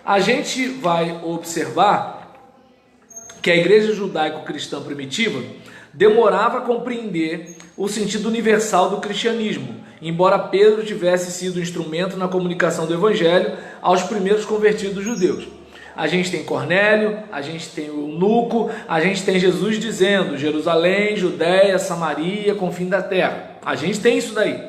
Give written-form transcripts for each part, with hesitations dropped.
A gente vai observar que a igreja judaico-cristã primitiva demorava a compreender o sentido universal do cristianismo, embora Pedro tivesse sido instrumento na comunicação do evangelho aos primeiros convertidos judeus. A gente tem Cornélio, a gente tem o eunuco, a gente tem Jesus dizendo: Jerusalém, Judéia, Samaria, confim da terra. A gente tem isso daí.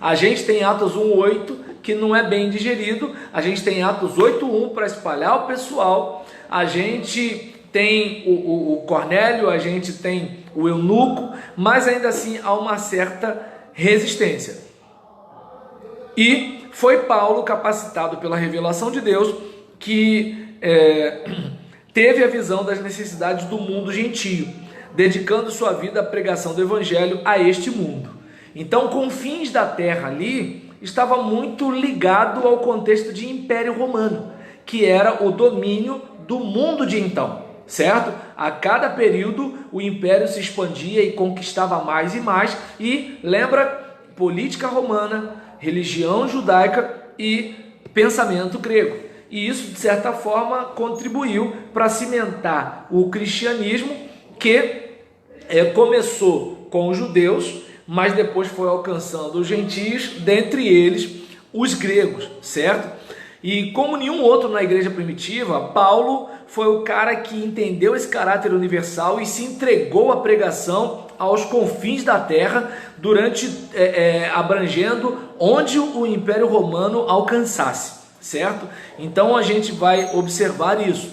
A gente tem Atos 1:8, que não é bem digerido. A gente tem Atos 8:1 para espalhar o pessoal. A gente tem o Cornélio, a gente tem o eunuco, mas ainda assim há uma certa resistência. E foi Paulo, capacitado pela revelação de Deus, que teve a visão das necessidades do mundo gentio, dedicando sua vida à pregação do evangelho a este mundo. Então, confins da terra ali estava muito ligado ao contexto de Império Romano, que era o domínio do mundo de então, certo? A cada período o império se expandia e conquistava mais e mais, e lembra, política romana, religião judaica e pensamento grego. E isso, de certa forma, contribuiu para cimentar o cristianismo, que começou com os judeus, mas depois foi alcançando os gentios, dentre eles os gregos, certo? E como nenhum outro na igreja primitiva, Paulo foi o cara que entendeu esse caráter universal e se entregou à pregação aos confins da terra, abrangendo onde o Império Romano alcançasse. Certo? Então a gente vai observar isso.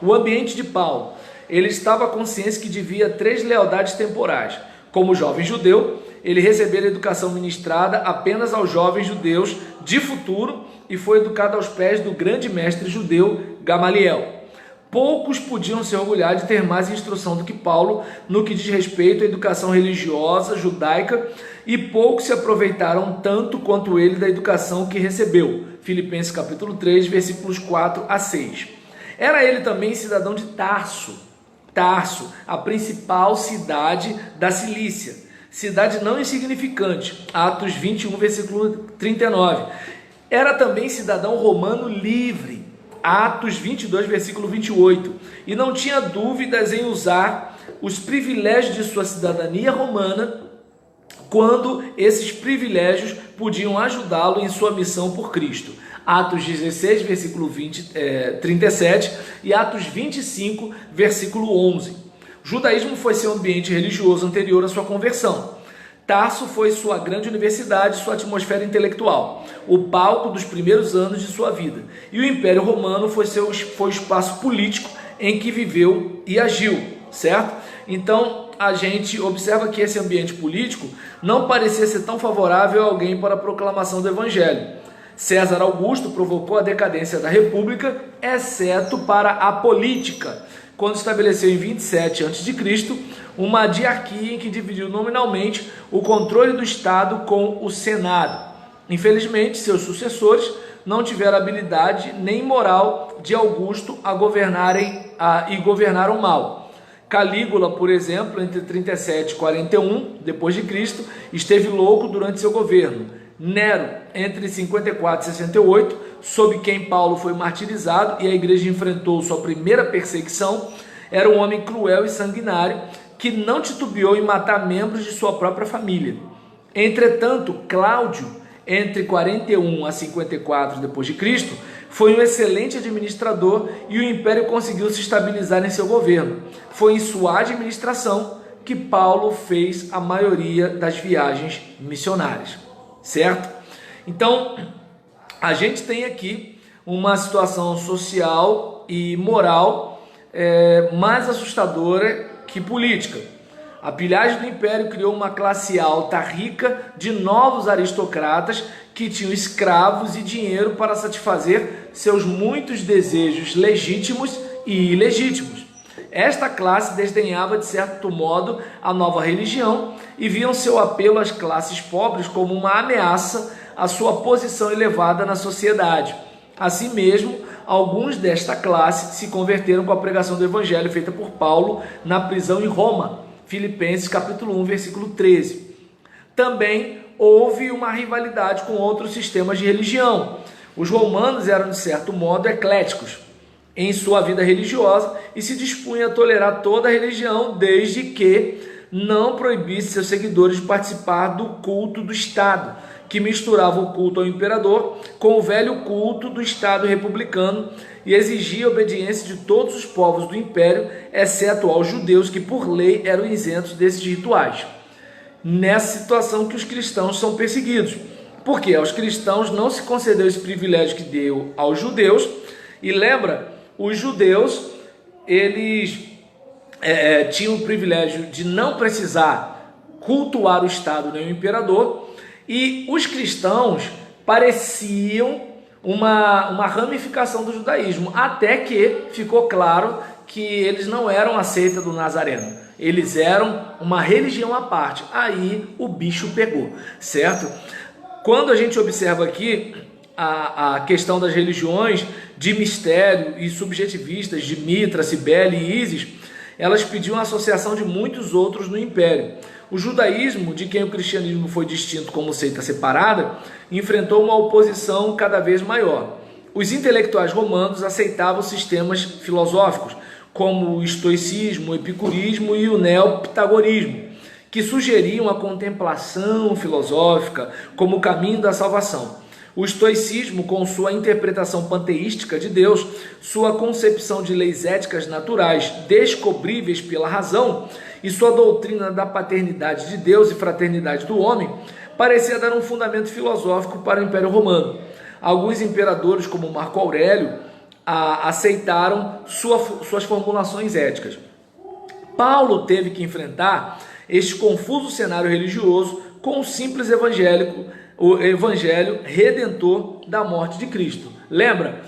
O ambiente de Paulo, ele estava consciente que devia 3 lealdades temporais. Como jovem judeu, ele recebeu a educação ministrada apenas aos jovens judeus de futuro e foi educado aos pés do grande mestre judeu Gamaliel. Poucos podiam se orgulhar de ter mais instrução do que Paulo no que diz respeito à educação religiosa judaica, e poucos se aproveitaram tanto quanto ele da educação que recebeu. Filipenses capítulo 3, versículos 4 a 6. Era ele também cidadão de Tarso, a principal cidade da Cilícia, cidade não insignificante, Atos 21, versículo 39. Era também cidadão romano livre, Atos 22, versículo 28, e não tinha dúvidas em usar os privilégios de sua cidadania romana quando esses privilégios podiam ajudá-lo em sua missão por Cristo. Atos 16, versículo 37 e Atos 25, versículo 11. O judaísmo foi seu ambiente religioso anterior à sua conversão. Tarso foi sua grande universidade, sua atmosfera intelectual, o palco dos primeiros anos de sua vida. E o Império Romano foi o espaço político em que viveu e agiu, certo? Então, a gente observa que esse ambiente político não parecia ser tão favorável a alguém para a proclamação do Evangelho. César Augusto provocou a decadência da República, exceto para a política, quando estabeleceu em 27 a.C. uma diarquia em que dividiu nominalmente o controle do Estado com o Senado. Infelizmente, seus sucessores não tiveram habilidade nem moral de Augusto e governaram mal. Calígula, por exemplo, entre 37 e 41 d.C., esteve louco durante seu governo. Nero, entre 54 e 68, sob quem Paulo foi martirizado e a igreja enfrentou sua primeira perseguição, era um homem cruel e sanguinário que não titubeou em matar membros de sua própria família. Entretanto, Cláudio, entre 41 a 54 d.C., foi um excelente administrador e o império conseguiu se estabilizar em seu governo. Foi em sua administração que Paulo fez a maioria das viagens missionárias, certo? Então, a gente tem aqui uma situação social e moral mais assustadora que política. A pilhagem do império criou uma classe alta rica de novos aristocratas que tinham escravos e dinheiro para satisfazer seus muitos desejos legítimos e ilegítimos. Esta classe desdenhava, de certo modo, a nova religião e viam seu apelo às classes pobres como uma ameaça à sua posição elevada na sociedade. Assim mesmo, alguns desta classe se converteram com a pregação do evangelho feita por Paulo na prisão em Roma. Filipenses capítulo 1, versículo 13. Também houve uma rivalidade com outros sistemas de religião. Os romanos eram, de certo modo, ecléticos em sua vida religiosa e se dispunham a tolerar toda a religião, desde que não proibisse seus seguidores de participar do culto do Estado, que misturava o culto ao imperador com o velho culto do Estado republicano e exigia a obediência de todos os povos do império, exceto aos judeus, que por lei eram isentos desses rituais. Nessa situação que os cristãos são perseguidos, porque aos cristãos não se concedeu esse privilégio que deu aos judeus. E lembra, os judeus, eles tinham o privilégio de não precisar cultuar o Estado nem o imperador, e os cristãos pareciam uma ramificação do judaísmo, até que ficou claro que eles não eram a seita do Nazareno, eles eram uma religião à parte. Aí o bicho pegou, certo? Quando a gente observa aqui a questão das religiões de mistério e subjetivistas de Mitra, Cibele e Ísis, elas pediam a associação de muitos outros no império. O judaísmo, de quem o cristianismo foi distinto como seita separada, enfrentou uma oposição cada vez maior. Os intelectuais romanos aceitavam sistemas filosóficos, como o estoicismo, o epicurismo e o neopitagorismo, que sugeriam a contemplação filosófica como o caminho da salvação. O estoicismo, com sua interpretação panteística de Deus, sua concepção de leis éticas naturais descobríveis pela razão e sua doutrina da paternidade de Deus e fraternidade do homem, parecia dar um fundamento filosófico para o Império Romano. Alguns imperadores, como Marco Aurélio, aceitaram suas formulações éticas. Paulo teve que enfrentar este confuso cenário religioso com o simples o evangelho redentor da morte de Cristo. Lembra?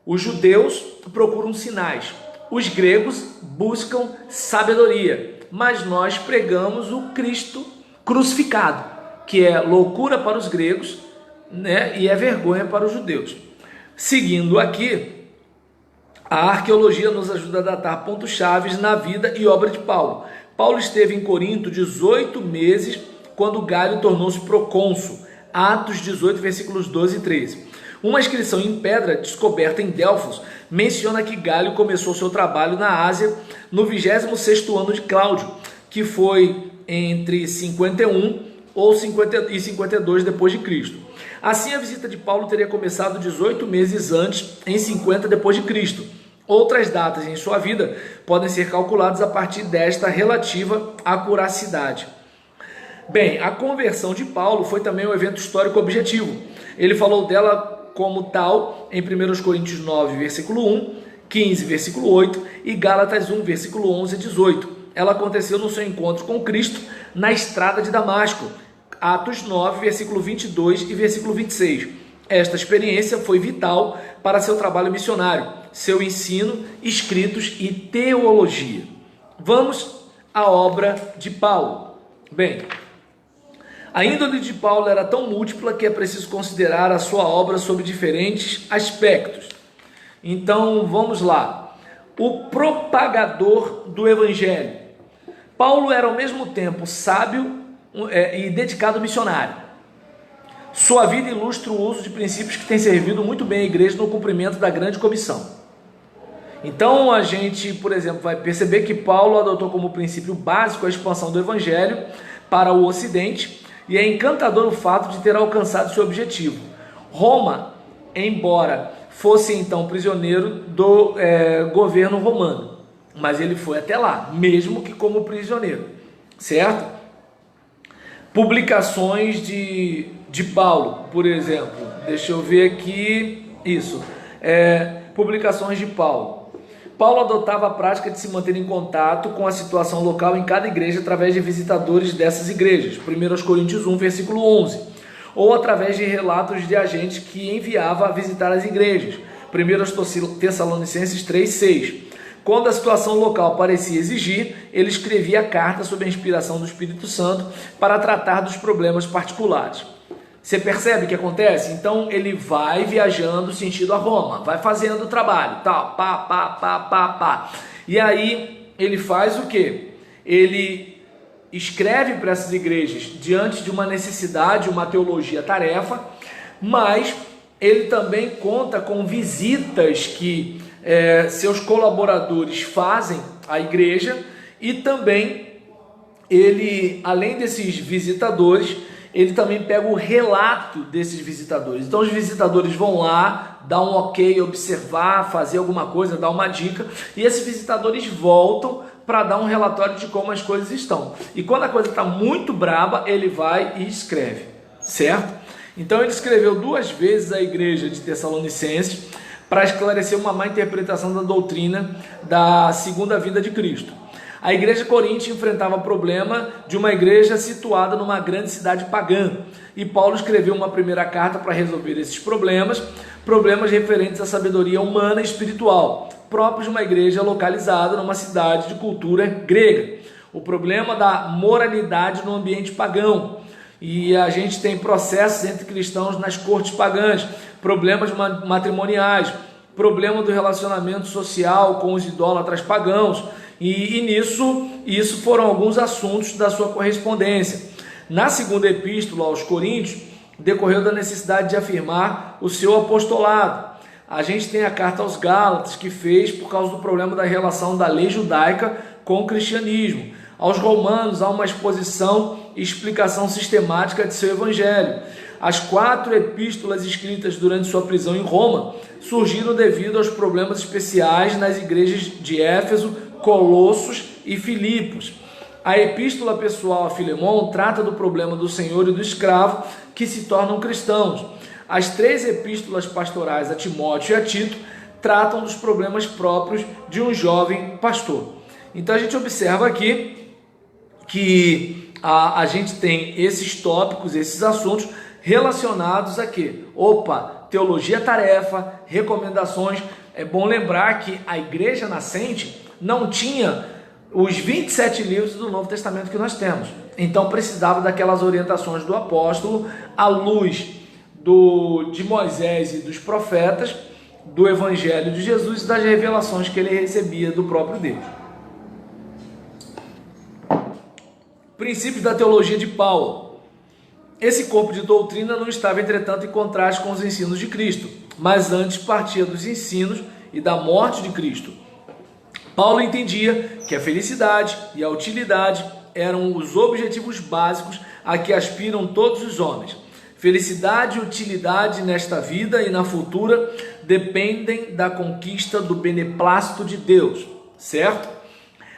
Os judeus procuram sinais, os gregos buscam sabedoria, mas nós pregamos o Cristo crucificado, que é loucura para os gregos, né, e é vergonha para os judeus. Seguindo aqui, a arqueologia nos ajuda a datar pontos chaves na vida e obra de Paulo. Paulo esteve em Corinto 18 meses quando Galho tornou-se procônsul. Atos 18, versículos 12 e 13. Uma inscrição em pedra descoberta em Delfos menciona que Galho começou seu trabalho na Ásia no 26º ano de Cláudio, que foi entre 51 ou 52 depois de Cristo. Assim, a visita de Paulo teria começado 18 meses antes, em 50 depois de Cristo. Outras datas em sua vida podem ser calculadas a partir desta relativa acuracidade. Bem, a conversão de Paulo foi também um evento histórico objetivo. Ele falou dela como tal em 1 Coríntios 9, versículo 1, 15, versículo 8 e Gálatas 1, versículo 11 a 18. Ela aconteceu no seu encontro com Cristo na estrada de Damasco, Atos 9, versículo 22 e versículo 26. Esta experiência foi vital para seu trabalho missionário, seu ensino, escritos e teologia. Vamos à obra de Paulo. Bem, a índole de Paulo era tão múltipla que é preciso considerar a sua obra sob diferentes aspectos. Então, vamos lá. O propagador do Evangelho. Paulo era ao mesmo tempo sábio e dedicado missionário. Sua vida ilustra o uso de princípios que têm servido muito bem à igreja no cumprimento da grande comissão. Então, a gente, por exemplo, vai perceber que Paulo adotou como princípio básico a expansão do Evangelho para o Ocidente, e é encantador o fato de ter alcançado seu objetivo. Roma, embora fosse então prisioneiro do governo romano, mas ele foi até lá, mesmo que como prisioneiro, certo? Publicações de Paulo, por exemplo, deixa eu ver aqui, publicações de Paulo. Paulo adotava a prática de se manter em contato com a situação local em cada igreja através de visitadores dessas igrejas, 1 Coríntios 1, versículo 11, ou através de relatos de agentes que enviava a visitar as igrejas, 1 Tessalonicenses 3, 6. Quando a situação local parecia exigir, ele escrevia cartas sob a inspiração do Espírito Santo para tratar dos problemas particulares. Você percebe o que acontece? Então ele vai viajando sentido a Roma, vai fazendo o trabalho, tal, pá. E aí ele faz o quê? Ele escreve para essas igrejas diante de uma necessidade, uma teologia tarefa, mas ele também conta com visitas que seus colaboradores fazem à igreja, e também ele, além desses visitadores, ele também pega o relato desses visitadores. Então os visitadores vão lá, dar um ok, observar, fazer alguma coisa, dar uma dica, e esses visitadores voltam para dar um relatório de como as coisas estão. E quando a coisa está muito braba, ele vai e escreve, certo? Então ele escreveu 2 vezes à igreja de Tessalonicenses para esclarecer uma má interpretação da doutrina da segunda vinda de Cristo. A igreja coríntia enfrentava o problema de uma igreja situada numa grande cidade pagã, e Paulo escreveu uma primeira carta para resolver esses problemas referentes à sabedoria humana e espiritual, próprios de uma igreja localizada numa cidade de cultura grega. O problema da moralidade no ambiente pagão, e a gente tem processos entre cristãos nas cortes pagãs, problemas matrimoniais, problema do relacionamento social com os idólatras pagãos, e isso foram alguns assuntos da sua correspondência. Na segunda epístola aos Coríntios, decorreu da necessidade de afirmar o seu apostolado. A gente tem a carta aos Gálatas, que fez por causa do problema da relação da lei judaica com o cristianismo. Aos Romanos, há uma exposição e explicação sistemática de seu evangelho. As 4 epístolas escritas durante sua prisão em Roma surgiram devido aos problemas especiais nas igrejas de Éfeso, Colossos e Filipos. A epístola pessoal a Filemão trata do problema do senhor e do escravo que se tornam cristãos. As 3 epístolas pastorais a Timóteo e a Tito tratam dos problemas próprios de um jovem pastor. Então a gente observa aqui que a gente tem esses tópicos, esses assuntos relacionados a quê? Teologia tarefa, recomendações. É bom lembrar que a igreja nascente não tinha os 27 livros do Novo Testamento que nós temos. Então precisava daquelas orientações do apóstolo à luz de Moisés e dos profetas, do Evangelho de Jesus e das revelações que ele recebia do próprio Deus. Princípios da teologia de Paulo. Esse corpo de doutrina não estava, entretanto, em contraste com os ensinos de Cristo, mas antes partia dos ensinos e da morte de Cristo. Paulo entendia que a felicidade e a utilidade eram os objetivos básicos a que aspiram todos os homens. Felicidade e utilidade nesta vida e na futura dependem da conquista do beneplácito de Deus, certo?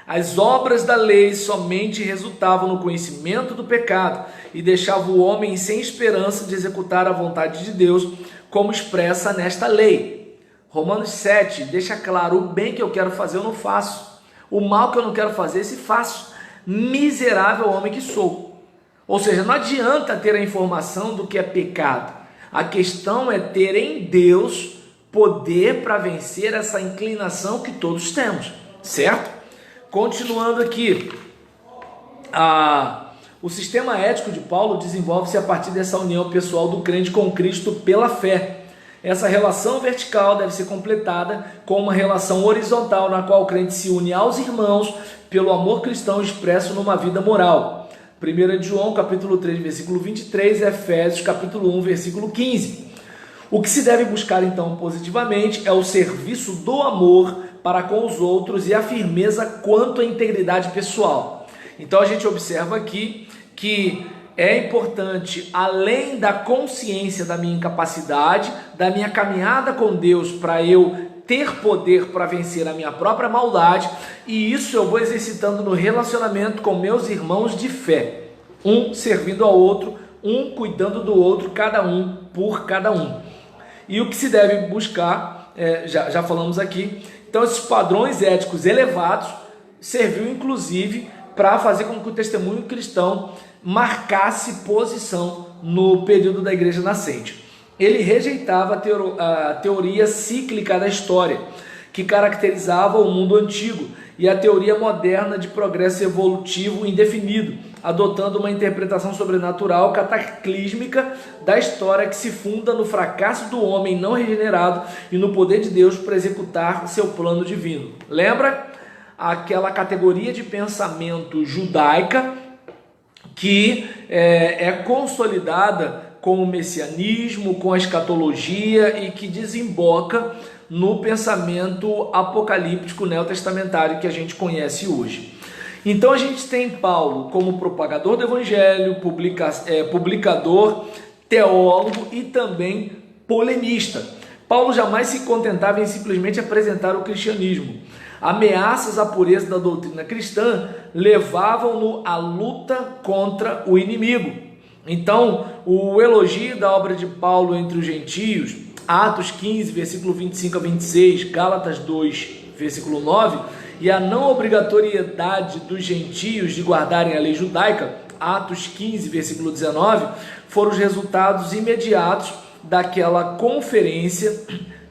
As obras da lei somente resultavam no conhecimento do pecado e deixavam o homem sem esperança de executar a vontade de Deus, como expressa nesta lei. Romanos 7 deixa claro: o bem que eu quero fazer eu não faço, o mal que eu não quero fazer esse faço, miserável homem que sou. Ou seja, não adianta ter a informação do que é pecado, a questão é ter em Deus poder para vencer essa inclinação que todos temos, certo? Continuando aqui, o sistema ético de Paulo desenvolve-se a partir dessa união pessoal do crente com Cristo pela fé. Essa relação vertical deve ser completada com uma relação horizontal, na qual o crente se une aos irmãos pelo amor cristão expresso numa vida moral. 1 João capítulo 3, versículo 23, Efésios capítulo 1, versículo 15. O que se deve buscar então positivamente é o serviço do amor para com os outros e a firmeza quanto à integridade pessoal. Então a gente observa aqui que é importante, além da consciência da minha incapacidade, da minha caminhada com Deus para eu ter poder para vencer a minha própria maldade, e isso eu vou exercitando no relacionamento com meus irmãos de fé, um servindo ao outro, um cuidando do outro, cada um por cada um. E o que se deve buscar, já falamos aqui. Então esses padrões éticos elevados serviu inclusive para fazer com que o testemunho cristão marcasse posição no período da igreja nascente. Ele rejeitava a teoria cíclica da história, que caracterizava o mundo antigo, e a teoria moderna de progresso evolutivo indefinido, adotando uma interpretação sobrenatural cataclísmica da história que se funda no fracasso do homem não regenerado e no poder de Deus para executar seu plano divino. Lembra aquela categoria de pensamento judaica que é consolidada com o messianismo, com a escatologia e que desemboca no pensamento apocalíptico neotestamentário que a gente conhece hoje. Então a gente tem Paulo como propagador do evangelho, publicador, teólogo e também polemista. Paulo jamais se contentava em simplesmente apresentar o cristianismo. Ameaças à pureza da doutrina cristã levavam-no à luta contra o inimigo. Então, o elogio da obra de Paulo entre os gentios, Atos 15, versículo 25 a 26, Gálatas 2, versículo 9, e a não obrigatoriedade dos gentios de guardarem a lei judaica, Atos 15, versículo 19, foram os resultados imediatos daquela conferência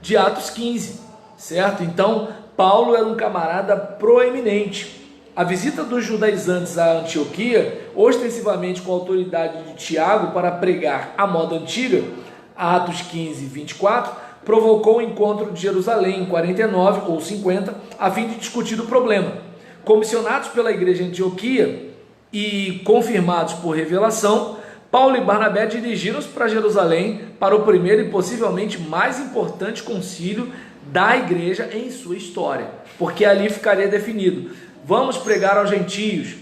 de Atos 15, certo? Então, Paulo era um camarada proeminente. A visita dos judaizantes a Antioquia, ostensivamente com a autoridade de Tiago para pregar a moda antiga, Atos 15, 24, provocou o encontro de Jerusalém em 49 ou 50, a fim de discutir o problema. Comissionados pela igreja de Antioquia e confirmados por revelação, Paulo e Barnabé dirigiram-se para Jerusalém para o primeiro e possivelmente mais importante concílio da igreja em sua história, porque ali ficaria definido: vamos pregar aos gentios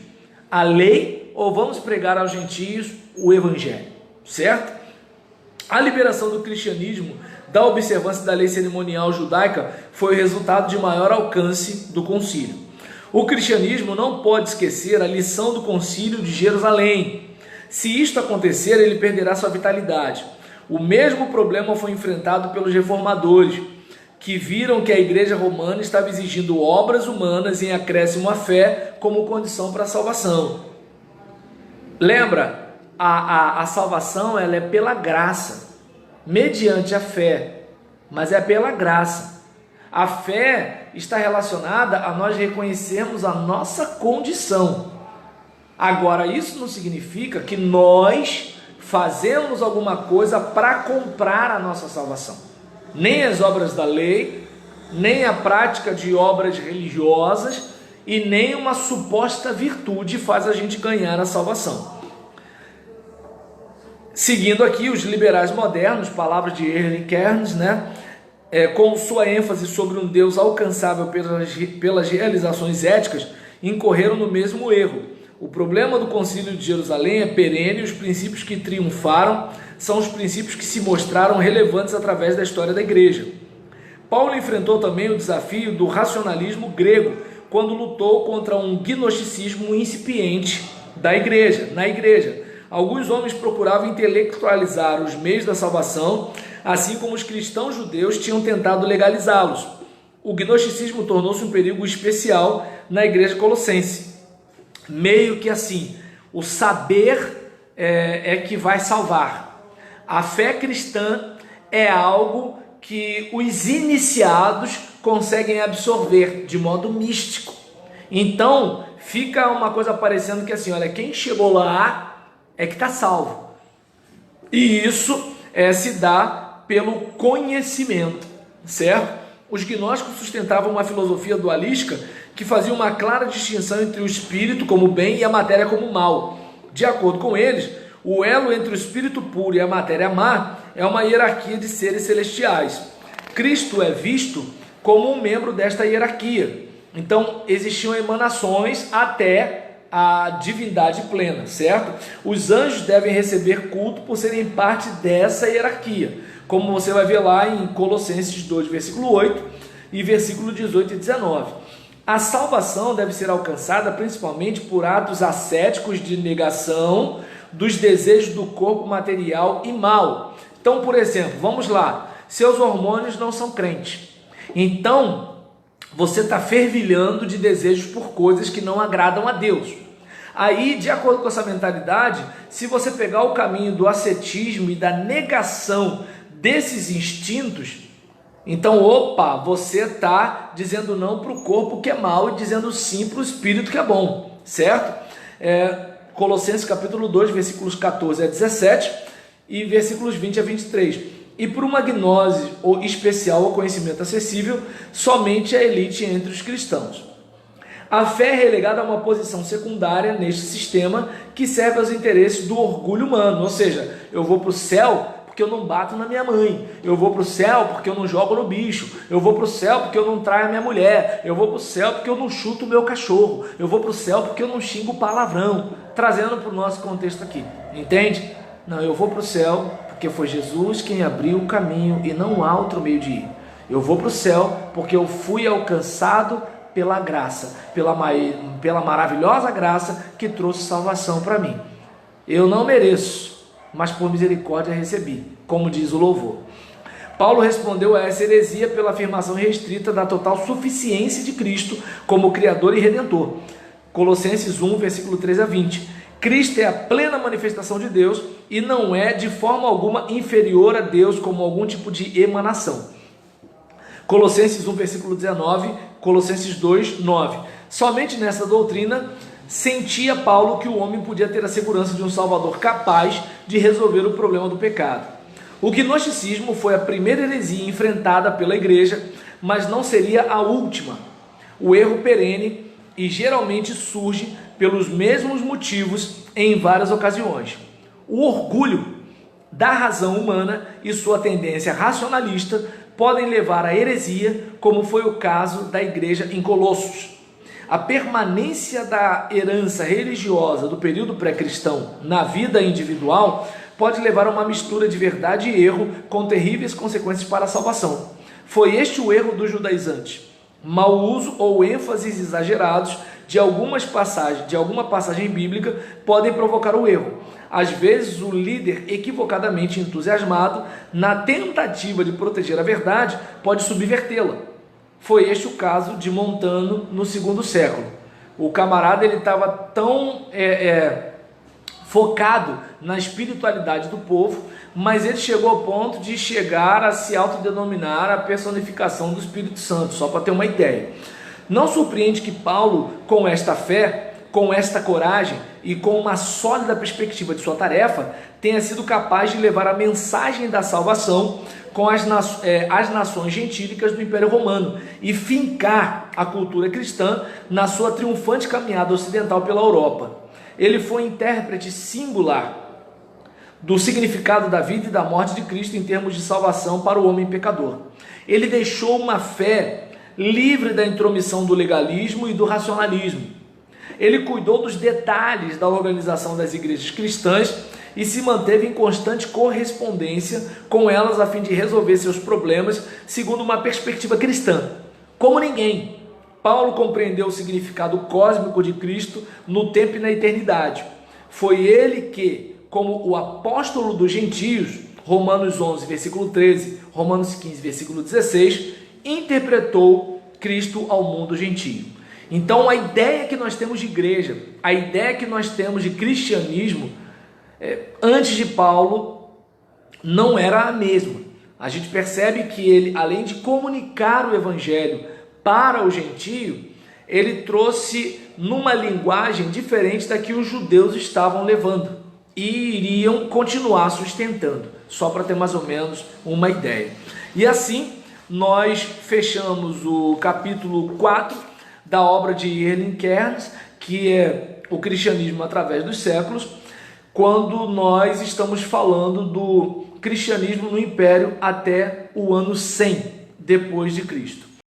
a lei ou vamos pregar aos gentios o evangelho, certo? A liberação do cristianismo da observância da lei cerimonial judaica foi o resultado de maior alcance do concílio. O cristianismo não pode esquecer a lição do concílio de Jerusalém. Se isto acontecer, ele perderá sua vitalidade. O mesmo problema foi enfrentado pelos reformadores, que viram que a igreja romana estava exigindo obras humanas em acréscimo à fé como condição para a salvação. Lembra, a salvação ela é pela graça, mediante a fé, mas é pela graça. A fé está relacionada a nós reconhecermos a nossa condição. Agora, isso não significa que nós fazemos alguma coisa para comprar a nossa salvação. Nem as obras da lei, nem a prática de obras religiosas e nem uma suposta virtude faz a gente ganhar a salvação. Seguindo aqui os liberais modernos, palavras de Erwin Kearns, com sua ênfase sobre um Deus alcançável pelas realizações éticas, incorreram no mesmo erro. O problema do concílio de Jerusalém é perene e os princípios que triunfaram são os princípios que se mostraram relevantes através da história da igreja. Paulo enfrentou também o desafio do racionalismo grego, quando lutou contra um gnosticismo incipiente na igreja. Alguns homens procuravam intelectualizar os meios da salvação, assim como os cristãos judeus tinham tentado legalizá-los. O gnosticismo tornou-se um perigo especial na igreja colossense. Meio que assim, o saber é que vai salvar. A fé cristã é algo que os iniciados conseguem absorver de modo místico. Então, fica uma coisa parecendo que assim, olha, quem chegou lá é que está salvo. E isso se dá pelo conhecimento, certo? Os gnósticos sustentavam uma filosofia dualística que fazia uma clara distinção entre o espírito como bem e a matéria como mal. De acordo com eles, o elo entre o espírito puro e a matéria má é uma hierarquia de seres celestiais. Cristo é visto como um membro desta hierarquia. Então, existiam emanações até a divindade plena, certo? Os anjos devem receber culto por serem parte dessa hierarquia, como você vai ver lá em Colossenses 2, versículo 8 e versículo 18 e 19. A salvação deve ser alcançada principalmente por atos ascéticos de negação dos desejos do corpo material e mal. Então, por exemplo, vamos lá, seus hormônios não são crentes, então você está fervilhando de desejos por coisas que não agradam a Deus. Aí, de acordo com essa mentalidade, se você pegar o caminho do ascetismo e da negação desses instintos, então, você está dizendo não para o corpo que é mal e dizendo sim para o espírito que é bom, certo? Colossenses capítulo 2, versículos 14 a 17 e versículos 20 a 23. E por uma gnose especial ao conhecimento acessível somente à elite entre os cristãos. A fé é relegada a uma posição secundária neste sistema que serve aos interesses do orgulho humano, ou seja, eu vou para o céu porque eu não bato na minha mãe, eu vou para o céu porque eu não jogo no bicho, eu vou para o céu porque eu não traio a minha mulher, eu vou para o céu porque eu não chuto o meu cachorro, eu vou para o céu porque eu não xingo palavrão, trazendo para o nosso contexto aqui, entende? Não, eu vou para o céu porque foi Jesus quem abriu o caminho e não há outro meio de ir. Eu vou para o céu porque eu fui alcançado pela graça, pela maravilhosa graça que trouxe salvação para mim. Eu não mereço, mas por misericórdia recebi, como diz o louvor. Paulo respondeu a essa heresia pela afirmação restrita da total suficiência de Cristo como Criador e Redentor. Colossenses 1, versículo 13 a 20. Cristo é a plena manifestação de Deus e não é de forma alguma inferior a Deus como algum tipo de emanação. Colossenses 1, versículo 19, Colossenses 2, 9. Somente nessa doutrina sentia Paulo que o homem podia ter a segurança de um Salvador capaz de resolver o problema do pecado. O gnosticismo foi a primeira heresia enfrentada pela igreja, mas não seria a última. O erro perene e geralmente surge pelos mesmos motivos em várias ocasiões. O orgulho da razão humana e sua tendência racionalista podem levar à heresia, como foi o caso da igreja em Colossos. A permanência da herança religiosa do período pré-cristão na vida individual pode levar a uma mistura de verdade e erro com terríveis consequências para a salvação. Foi este o erro dos judaizantes. Mau uso ou ênfases exagerados de alguma passagem bíblica podem provocar o erro. Às vezes o líder equivocadamente entusiasmado na tentativa de proteger a verdade pode subvertê-la. Foi este o caso de Montano no segundo século. O camarada estava tão focado na espiritualidade do povo, mas ele chegou ao ponto de chegar a se autodenominar a personificação do Espírito Santo, só para ter uma ideia. Não surpreende que Paulo, com esta fé, com esta coragem e com uma sólida perspectiva de sua tarefa, tenha sido capaz de levar a mensagem da salvação com as nações gentílicas do Império Romano e fincar a cultura cristã na sua triunfante caminhada ocidental pela Europa. Ele foi intérprete singular do significado da vida e da morte de Cristo em termos de salvação para o homem pecador. Ele deixou uma fé livre da intromissão do legalismo e do racionalismo. Ele cuidou dos detalhes da organização das igrejas cristãs e se manteve em constante correspondência com elas a fim de resolver seus problemas segundo uma perspectiva cristã. Como ninguém, Paulo compreendeu o significado cósmico de Cristo no tempo e na eternidade. Foi ele que, como o apóstolo dos gentios, Romanos 11, versículo 13, Romanos 15, versículo 16, interpretou Cristo ao mundo gentio. Então a ideia que nós temos de igreja, a ideia que nós temos de cristianismo, antes de Paulo, não era a mesma. A gente percebe que ele, além de comunicar o evangelho para o gentio, ele trouxe numa linguagem diferente da que os judeus estavam levando e iriam continuar sustentando, só para ter mais ou menos uma ideia. E assim, nós fechamos o capítulo 4 da obra de Erling Cairns, que é o cristianismo através dos séculos, quando nós estamos falando do cristianismo no Império até o ano 100 depois de Cristo.